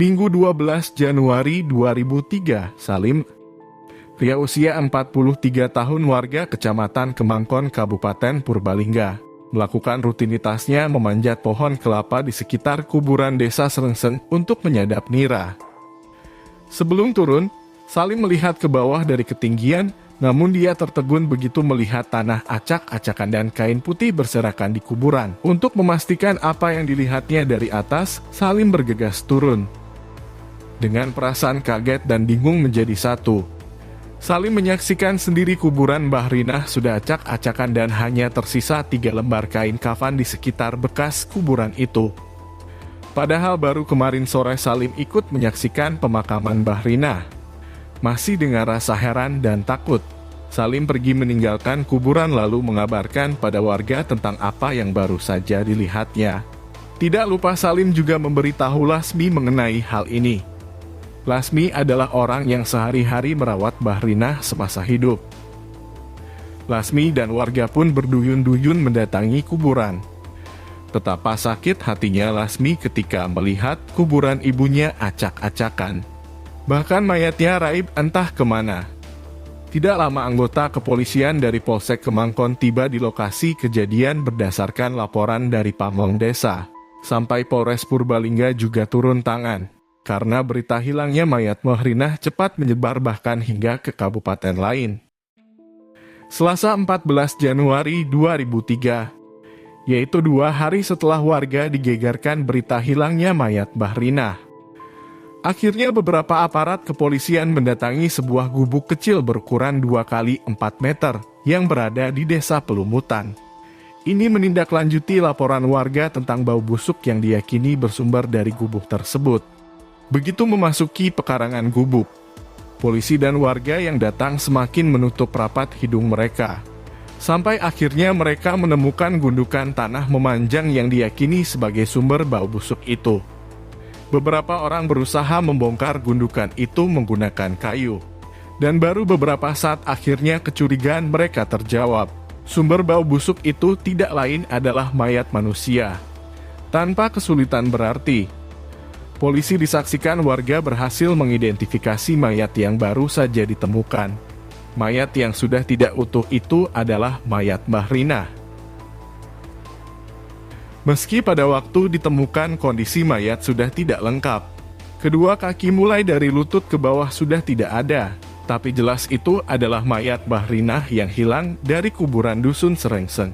Minggu 12 Januari 2003, Salim, pria usia 43 tahun warga Kecamatan Kemangkon, Kabupaten Purbalingga, melakukan rutinitasnya memanjat pohon kelapa di sekitar kuburan desa Serengseng untuk menyadap nira. Sebelum turun, Salim melihat ke bawah dari ketinggian, namun dia tertegun begitu melihat tanah acak-acakan dan kain putih berserakan di kuburan. Untuk memastikan apa yang dilihatnya dari atas, Salim bergegas turun. Dengan perasaan kaget dan bingung menjadi satu, Salim menyaksikan sendiri kuburan Mbah Rinah sudah acak-acakan dan hanya tersisa 3 lembar kain kafan di sekitar bekas kuburan itu. Padahal baru kemarin sore Salim ikut menyaksikan pemakaman Mbah Rinah. Masih dengan rasa heran dan takut, Salim pergi meninggalkan kuburan lalu mengabarkan pada warga tentang apa yang baru saja dilihatnya. Tidak lupa Salim juga memberitahu Lasmi mengenai hal ini. Lasmi adalah orang yang sehari-hari merawat Mbah Rinah semasa hidup. Lasmi dan warga pun berduyun-duyun mendatangi kuburan. Betapa sakit hatinya Lasmi ketika melihat kuburan ibunya acak-acakan. Bahkan mayatnya raib entah kemana. Tidak lama anggota kepolisian dari Polsek Kemangkon tiba di lokasi kejadian berdasarkan laporan dari pamong desa. Sampai Polres Purbalingga juga turun tangan, karena berita hilangnya mayat Mbah Rinah cepat menyebar bahkan hingga ke kabupaten lain. Selasa 14 Januari 2003, yaitu 2 hari setelah warga digegerkan berita hilangnya mayat Mbah Rinah. Akhirnya beberapa aparat kepolisian mendatangi sebuah gubuk kecil berukuran 2 kali 4 meter yang berada di Desa Pelumutan. Ini menindaklanjuti laporan warga tentang bau busuk yang diyakini bersumber dari gubuk tersebut. Begitu memasuki pekarangan gubuk, polisi dan warga yang datang semakin menutup rapat hidung mereka. Sampai akhirnya mereka menemukan gundukan tanah memanjang yang diyakini sebagai sumber bau busuk itu. Beberapa orang berusaha membongkar gundukan itu menggunakan kayu. Dan baru beberapa saat akhirnya kecurigaan mereka terjawab. Sumber bau busuk itu tidak lain adalah mayat manusia. Tanpa kesulitan berarti, polisi disaksikan warga berhasil mengidentifikasi mayat yang baru saja ditemukan. Mayat yang sudah tidak utuh itu adalah mayat Mbah Rinah. Meski pada waktu ditemukan kondisi mayat sudah tidak lengkap, kedua kaki mulai dari lutut ke bawah sudah tidak ada, tapi jelas itu adalah mayat Mbah Rinah yang hilang dari kuburan dusun Serengseng.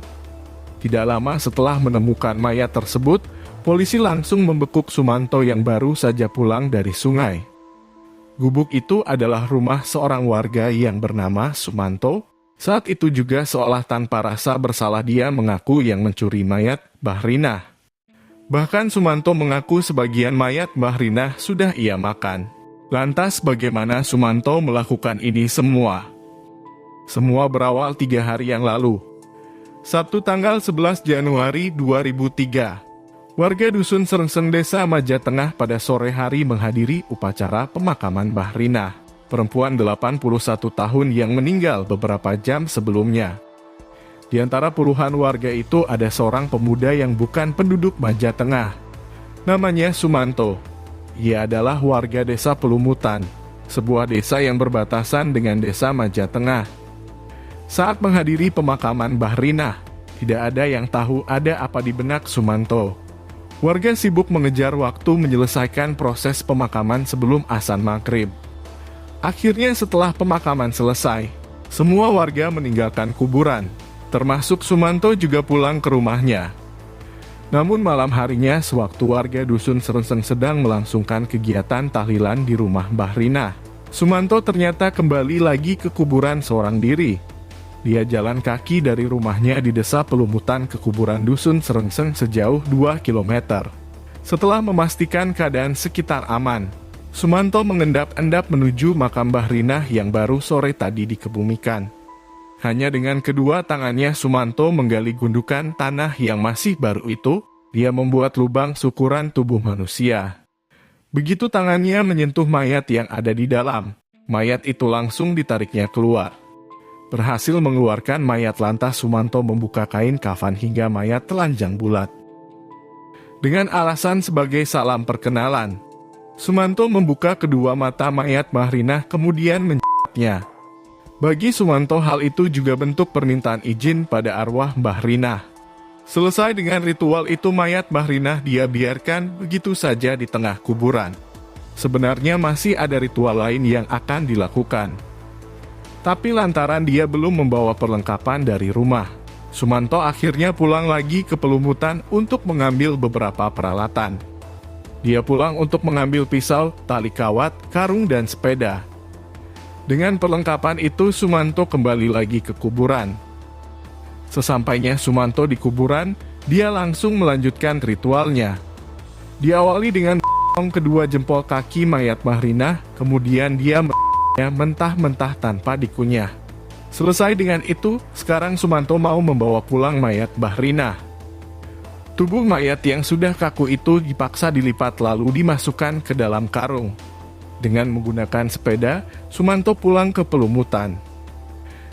Tidak lama setelah menemukan mayat tersebut, polisi langsung membekuk Sumanto yang baru saja pulang dari sungai. Gubuk itu adalah rumah seorang warga yang bernama Sumanto. Saat itu juga seolah tanpa rasa bersalah dia mengaku yang mencuri mayat Mbah Rinah. Bahkan Sumanto mengaku sebagian mayat Mbah Rinah sudah ia makan. Lantas bagaimana Sumanto melakukan ini semua? Semua berawal 3 hari yang lalu. Sabtu tanggal 11 Januari 2003. Warga dusun Serengseng Desa Majatengah pada sore hari menghadiri upacara pemakaman Mbah Rinah, perempuan 81 tahun yang meninggal beberapa jam sebelumnya. Di antara puluhan warga itu ada seorang pemuda yang bukan penduduk Majatengah. Namanya Sumanto. Ia adalah warga Desa Pelumutan, sebuah desa yang berbatasan dengan Desa Majatengah. Saat menghadiri pemakaman Mbah Rinah, tidak ada yang tahu ada apa di benak Sumanto. Warga sibuk mengejar waktu menyelesaikan proses pemakaman sebelum azan maghrib. Akhirnya setelah pemakaman selesai, semua warga meninggalkan kuburan, termasuk Sumanto juga pulang ke rumahnya. Namun malam harinya sewaktu warga dusun Serengseng sedang melangsungkan kegiatan tahlilan di rumah Mbah Rinah, Sumanto ternyata kembali lagi ke kuburan seorang diri. Dia jalan kaki dari rumahnya di Desa Pelumutan ke kuburan dusun Serengseng sejauh 2 km. Setelah memastikan keadaan sekitar aman, Sumanto mengendap-endap menuju makam Mbah Rinah yang baru sore tadi dikebumikan. Hanya dengan kedua tangannya Sumanto menggali gundukan tanah yang masih baru itu, dia membuat lubang syukuran tubuh manusia. Begitu tangannya menyentuh mayat yang ada di dalam, mayat itu langsung ditariknya keluar. Berhasil mengeluarkan mayat lantas Sumanto membuka kain kafan hingga mayat telanjang bulat. Dengan alasan sebagai salam perkenalan, Sumanto membuka kedua mata mayat Bahrinah kemudian menjeratnya. Bagi Sumanto hal itu juga bentuk permintaan izin pada arwah Bahrinah. Selesai dengan ritual itu mayat Bahrinah dia biarkan begitu saja di tengah kuburan. Sebenarnya masih ada ritual lain yang akan dilakukan. Tapi lantaran dia belum membawa perlengkapan dari rumah, Sumanto akhirnya pulang lagi ke Pelumutan untuk mengambil beberapa peralatan. Dia pulang untuk mengambil pisau, tali kawat, karung, dan sepeda. Dengan perlengkapan itu, Sumanto kembali lagi ke kuburan. Sesampainya Sumanto di kuburan, dia langsung melanjutkan ritualnya. Diawali dengan kedua jempol kaki mayat Bahrinah, kemudian dia mentah-mentah tanpa dikunyah. Selesai dengan itu, sekarang Sumanto mau membawa pulang mayat Bahrinah. Tubuh mayat yang sudah kaku itu dipaksa dilipat lalu dimasukkan ke dalam karung. Dengan menggunakan sepeda, Sumanto pulang ke Pelumutan.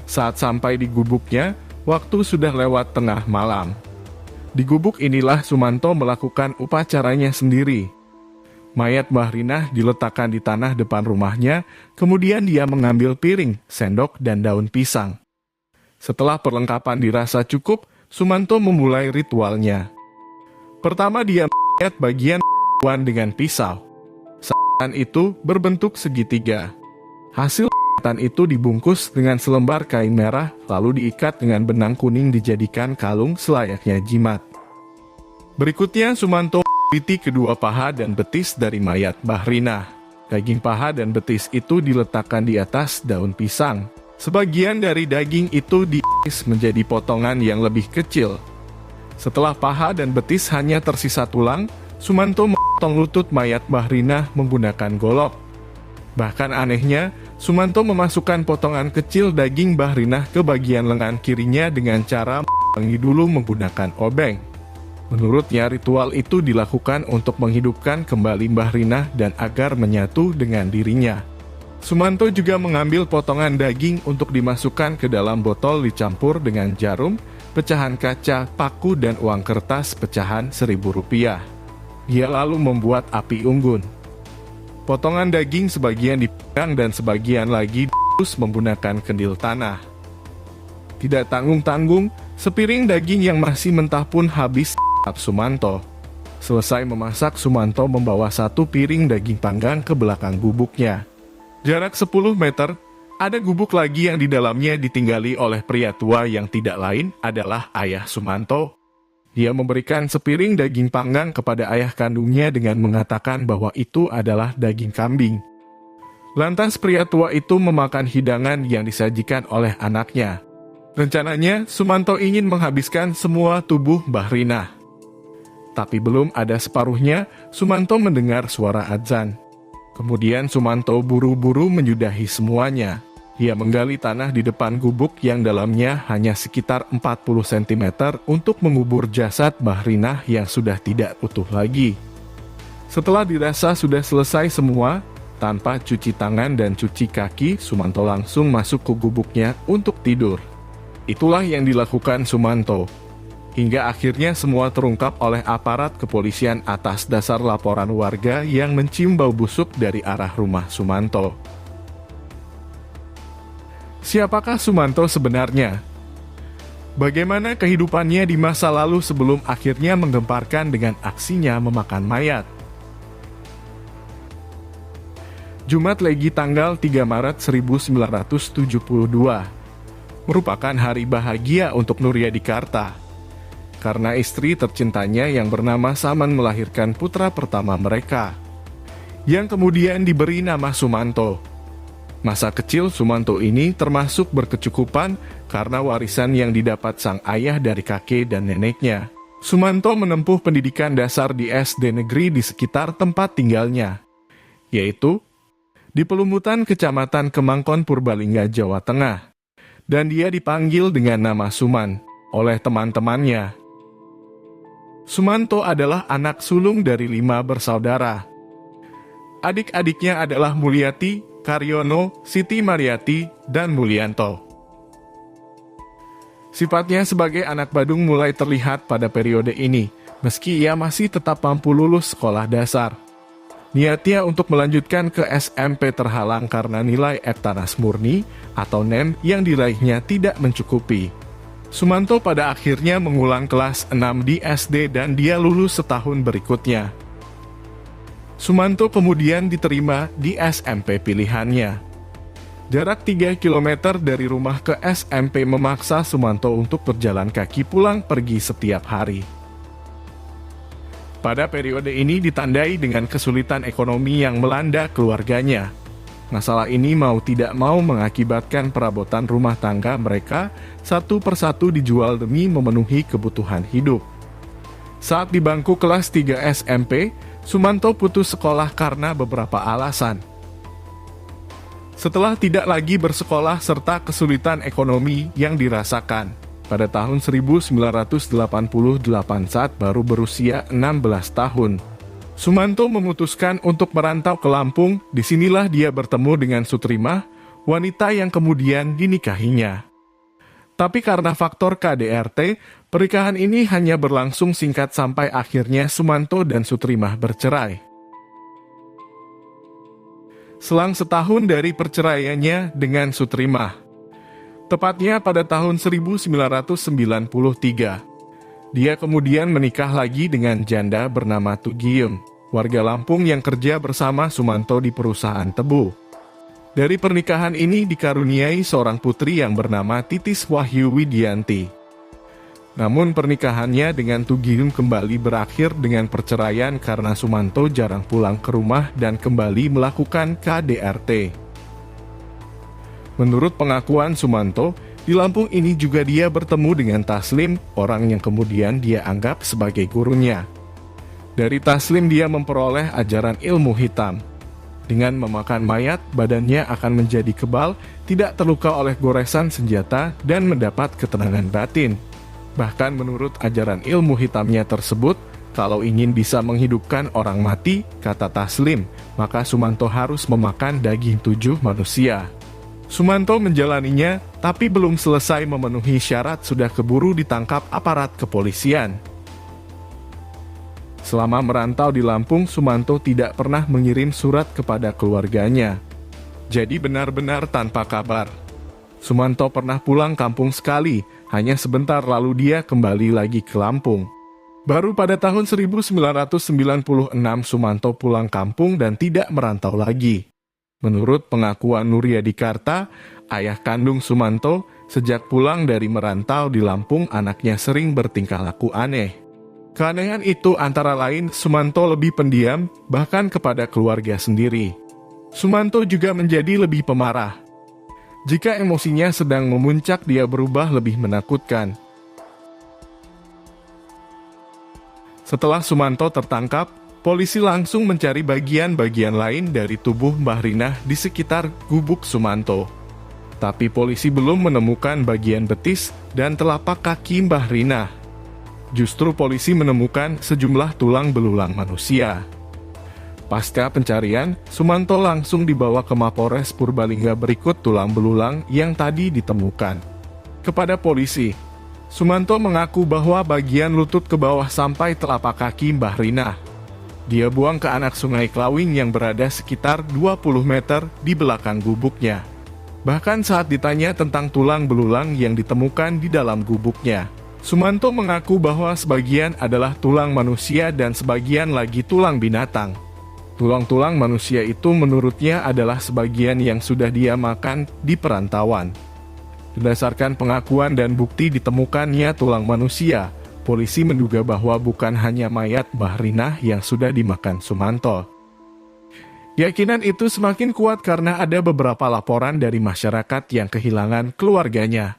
Saat sampai di gubuknya, waktu sudah lewat tengah malam. Di gubuk inilah Sumanto melakukan upacaranya sendiri. Mayat Bahrinah diletakkan di tanah depan rumahnya, kemudian dia mengambil piring, sendok, dan daun pisang. Setelah perlengkapan dirasa cukup, Sumanto memulai ritualnya. Pertama dia melihat bagian dengan pisau. Saat itu berbentuk segitiga. Hasil itu dibungkus dengan selembar kain merah, lalu diikat dengan benang kuning dijadikan kalung selayaknya jimat. Berikutnya Sumanto meneliti kedua paha dan betis dari mayat Bahrinah. Daging paha dan betis itu diletakkan di atas daun pisang. Sebagian dari daging itu diiris menjadi potongan yang lebih kecil. Setelah paha dan betis hanya tersisa tulang, Sumanto memotong lutut mayat Bahrinah menggunakan golok. Bahkan anehnya, Sumanto memasukkan potongan kecil daging Bahrinah ke bagian lengan kirinya dengan cara mengi dulu menggunakan obeng. Menurutnya ritual itu dilakukan untuk menghidupkan kembali Bahrinah dan agar menyatu dengan dirinya. Sumanto juga mengambil potongan daging untuk dimasukkan ke dalam botol dicampur dengan jarum, pecahan kaca, paku, dan uang kertas pecahan Rp1.000. Dia lalu membuat api unggun. Potongan daging sebagian dipanggang dan sebagian lagi dibungkus menggunakan kendil tanah. Tidak tanggung-tanggung, sepiring daging yang masih mentah pun habis Sumanto. Selesai memasak, Sumanto membawa satu piring daging panggang ke belakang gubuknya. Jarak 10 meter, ada gubuk lagi yang di dalamnya ditinggali oleh pria tua yang tidak lain adalah ayah Sumanto. Dia memberikan sepiring daging panggang kepada ayah kandungnya dengan mengatakan bahwa itu adalah daging kambing. Lantas pria tua itu memakan hidangan yang disajikan oleh anaknya. Rencananya, Sumanto ingin menghabiskan semua tubuh Bahrinah. Tapi belum ada separuhnya, Sumanto mendengar suara azan. Kemudian Sumanto buru-buru menyudahi semuanya. Dia menggali tanah di depan gubuk yang dalamnya hanya sekitar 40 cm untuk mengubur jasad Bahrinah yang sudah tidak utuh lagi. Setelah dirasa sudah selesai semua, tanpa cuci tangan dan cuci kaki, Sumanto langsung masuk ke gubuknya untuk tidur. Itulah yang dilakukan Sumanto. Hingga akhirnya semua terungkap oleh aparat kepolisian atas dasar laporan warga yang mencium bau busuk dari arah rumah Sumanto. Siapakah Sumanto sebenarnya? Bagaimana kehidupannya di masa lalu sebelum akhirnya menggemparkan dengan aksinya memakan mayat? Jumat Legi tanggal 3 Maret 1972 merupakan hari bahagia untuk Nuryadikarta. Karena istri tercintanya yang bernama Saman melahirkan putra pertama mereka, yang kemudian diberi nama Sumanto. Masa kecil Sumanto ini termasuk berkecukupan karena warisan yang didapat sang ayah dari kakek dan neneknya. Sumanto menempuh pendidikan dasar di SD negeri di sekitar tempat tinggalnya, yaitu di Pelumutan, Kecamatan Kemangkon, Purbalingga, Jawa Tengah. Dan dia dipanggil dengan nama Suman oleh teman-temannya. Sumanto adalah anak sulung dari 5 bersaudara. Adik-adiknya adalah Mulyati, Karyono, Siti Mariati, dan Mulyanto. Sifatnya sebagai anak Badung mulai terlihat pada periode ini, meski ia masih tetap mampu lulus sekolah dasar. Niatnya untuk melanjutkan ke SMP terhalang karena nilai Eptanas murni atau NEM yang diraihnya tidak mencukupi. Sumanto pada akhirnya mengulang kelas 6 di SD dan dia lulus setahun berikutnya. Sumanto kemudian diterima di SMP pilihannya. Jarak 3 km dari rumah ke SMP memaksa Sumanto untuk berjalan kaki pulang pergi setiap hari. Pada periode ini ditandai dengan kesulitan ekonomi yang melanda keluarganya. Masalah ini mau tidak mau mengakibatkan perabotan rumah tangga mereka satu persatu dijual demi memenuhi kebutuhan hidup. Saat di bangku kelas 3 SMP, Sumanto putus sekolah karena beberapa alasan. Setelah tidak lagi bersekolah serta kesulitan ekonomi yang dirasakan, pada tahun 1988 saat baru berusia 16 tahun, Sumanto memutuskan untuk merantau ke Lampung. Disinilah dia bertemu dengan Sutrimah, wanita yang kemudian dinikahinya. Tapi karena faktor KDRT, pernikahan ini hanya berlangsung singkat sampai akhirnya Sumanto dan Sutrimah bercerai. Selang setahun dari perceraiannya dengan Sutrimah, tepatnya pada tahun 1993, dia kemudian menikah lagi dengan janda bernama Tugiem, warga Lampung yang kerja bersama Sumanto di perusahaan tebu. Dari pernikahan ini dikaruniai seorang putri yang bernama Titis Wahyu Widianti. Namun pernikahannya dengan Tugiem kembali berakhir dengan perceraian karena Sumanto jarang pulang ke rumah dan kembali melakukan KDRT. Menurut pengakuan Sumanto, di Lampung ini juga dia bertemu dengan Taslim, orang yang kemudian dia anggap sebagai gurunya. Dari Taslim dia memperoleh ajaran ilmu hitam. Dengan memakan mayat, badannya akan menjadi kebal, tidak terluka oleh goresan senjata, dan mendapat ketenangan batin. Bahkan menurut ajaran ilmu hitamnya tersebut, kalau ingin bisa menghidupkan orang mati, kata Taslim, maka Sumanto harus memakan daging 7 manusia. Sumanto menjalaninya, tapi belum selesai memenuhi syarat sudah keburu ditangkap aparat kepolisian. Selama merantau di Lampung, Sumanto tidak pernah mengirim surat kepada keluarganya. Jadi benar-benar tanpa kabar. Sumanto pernah pulang kampung sekali, hanya sebentar lalu dia kembali lagi ke Lampung. Baru pada tahun 1996 Sumanto pulang kampung dan tidak merantau lagi. Menurut pengakuan Nuria Dikarta, ayah kandung Sumanto, sejak pulang dari merantau di Lampung anaknya sering bertingkah laku aneh. Keanehan itu antara lain Sumanto lebih pendiam, bahkan kepada keluarga sendiri. Sumanto juga menjadi lebih pemarah. Jika emosinya sedang memuncak, dia berubah lebih menakutkan. Setelah Sumanto tertangkap, polisi langsung mencari bagian-bagian lain dari tubuh Mbah Rinah di sekitar gubuk Sumanto. Tapi polisi belum menemukan bagian betis dan telapak kaki Mbah Rinah. Justru polisi menemukan sejumlah tulang belulang manusia. Pasca pencarian, Sumanto langsung dibawa ke Mapolres Purbalingga berikut tulang belulang yang tadi ditemukan. Kepada polisi, Sumanto mengaku bahwa bagian lutut ke bawah sampai telapak kaki Mbah Rinah dia buang ke anak sungai Klawing yang berada sekitar 20 meter di belakang gubuknya. Bahkan saat ditanya tentang tulang belulang yang ditemukan di dalam gubuknya, Sumanto mengaku bahwa sebagian adalah tulang manusia dan sebagian lagi tulang binatang. Tulang-tulang manusia itu menurutnya adalah sebagian yang sudah dia makan di perantauan. Berdasarkan pengakuan dan bukti ditemukannya tulang manusia, polisi menduga bahwa bukan hanya mayat Mbah Rinah yang sudah dimakan Sumanto. Keyakinan itu semakin kuat karena ada beberapa laporan dari masyarakat yang kehilangan keluarganya.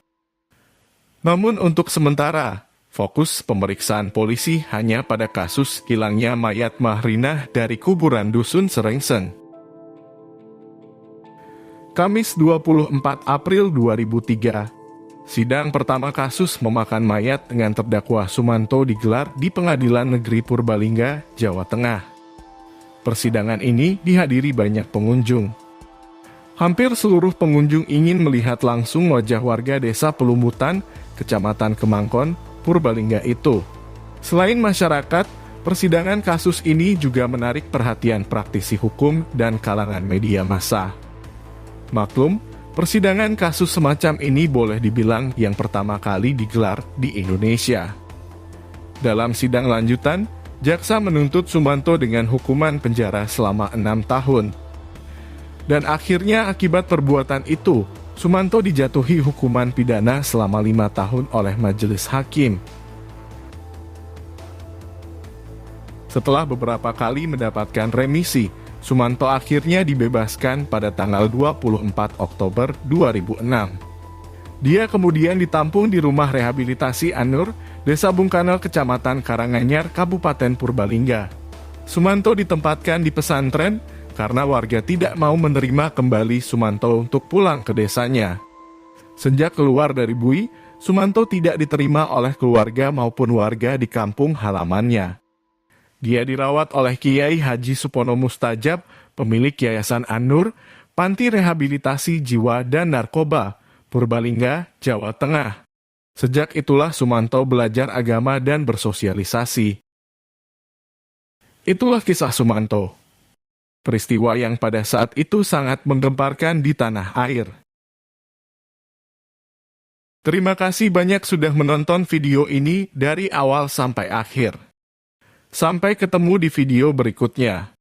Namun untuk sementara, fokus pemeriksaan polisi hanya pada kasus hilangnya mayat Mbah Rinah dari kuburan Dusun Serengseng. Kamis 24 April 2003, sidang pertama kasus memakan mayat dengan terdakwa Sumanto digelar di Pengadilan Negeri Purbalingga, Jawa Tengah. Persidangan ini dihadiri banyak pengunjung. Hampir seluruh pengunjung ingin melihat langsung wajah warga desa Pelumbutan, Kecamatan Kemangkon, Purbalingga itu. Selain masyarakat, Persidangan kasus ini juga menarik perhatian praktisi hukum dan kalangan media massa. Maklum, persidangan kasus semacam ini boleh dibilang yang pertama kali digelar di Indonesia. Dalam sidang lanjutan, jaksa menuntut Sumanto dengan hukuman penjara selama 6 tahun. Dan akhirnya akibat perbuatan itu, Sumanto dijatuhi hukuman pidana selama 5 tahun oleh majelis hakim. Setelah beberapa kali mendapatkan remisi, Sumanto akhirnya dibebaskan pada tanggal 24 Oktober 2006. Dia kemudian ditampung di rumah rehabilitasi An-Nur, Desa Bungkanal, Kecamatan Karanganyar, Kabupaten Purbalingga. Sumanto ditempatkan di pesantren karena warga tidak mau menerima kembali Sumanto untuk pulang ke desanya. Sejak keluar dari Bui, Sumanto tidak diterima oleh keluarga maupun warga di kampung halamannya. Dia dirawat oleh Kiai Haji Supono Mustajab, pemilik Yayasan An-Nur, Panti Rehabilitasi Jiwa dan Narkoba, Purbalingga, Jawa Tengah. Sejak itulah Sumanto belajar agama dan bersosialisasi. Itulah kisah Sumanto. Peristiwa yang pada saat itu sangat menggemparkan di tanah air. Terima kasih banyak sudah menonton video ini dari awal sampai akhir. Sampai ketemu di video berikutnya.